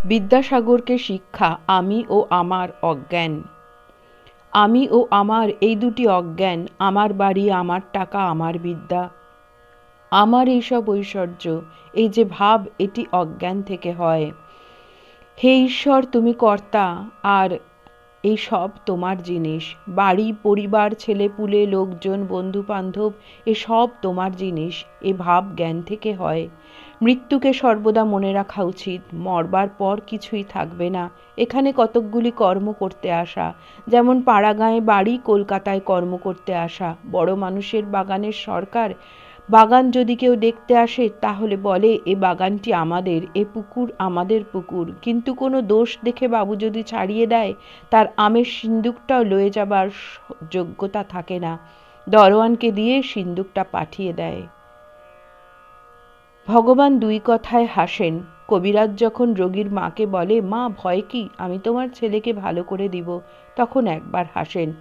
বিদ্যাসাগরকে শিক্ষা আমি ও আমার অজ্ঞান। আমি ও আমার এই দুটি অজ্ঞান, আমার বাড়ি, আমার টাকা, আমার বিদ্যা, আমার এইসব ঐশ্বর্য, এই যে ভাব, এটি অজ্ঞান থেকে হয়। হে ঈশ্বর, তুমি কর্তা, আর এই সব তোমার জিনিস। বাড়ি, পরিবার, ছেলেপুলে, লোকজন, বন্ধু বান্ধব, এসব তোমার জিনিস। এ ভাব জ্ঞান থেকে হয়। মৃত্যুকে সর্বদা মনে রাখা উচিত। মরবার পর কিছুই থাকবে না। এখানে কতকগুলি কর্ম করতে আসা, যেমন পাড়াগাঁয়ে বাড়ি, কলকাতায় কর্ম করতে আসা। বড় মানুষের বাগানের সরকার। বাগান যদি কেউ দেখতে আসে তাহলে বলে এ বাগানটি আমাদের, এ পুকুর আমাদের পুকুর। কিন্তু কোনো দোষ দেখে বাবু যদি ছাড়িয়ে দেয়, তার আমের সিন্দুকটাও লয়ে যাবার যোগ্যতা থাকে না। দরোয়ানকে দিয়ে সিন্দুকটা পাঠিয়ে দেয়। ভগবান দুই কথায় হাসেন। কবিরাজ যখন রোগীর মাকে বলে, মা ভয় কি, আমি তোমার ছেলেকে ভালো করে দিব, তখন একবার হাসেন।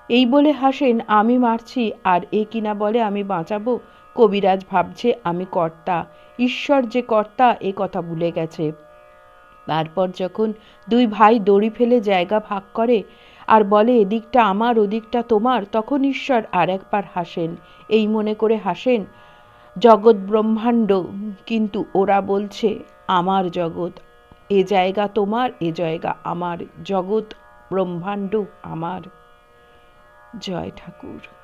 এই বলে হাসেন আমি মারছি, আর এ কিনা বলে আমি বাঁচাবো। কবিরাজ ভাবছে আমি কর্তা, ঈশ্বর যে কর্তা এ কথা ভুলে গেছে। তারপর যখন দুই ভাই দড়ি ফেলে জায়গা ভাগ করে আর বলে এদিকটা আমার ওদিকটা তোমার, তখন ঈশ্বর আর একবার হাসেন। এই মনে করে হাসেন, জগৎ ব্রহ্মাণ্ড, কিন্তু ওরা বলছে আমার জগৎ, এ জায়গা তোমার, এ জায়গা আমার, জগৎ ব্রহ্মাণ্ড আমার। জয় ঠাকুর।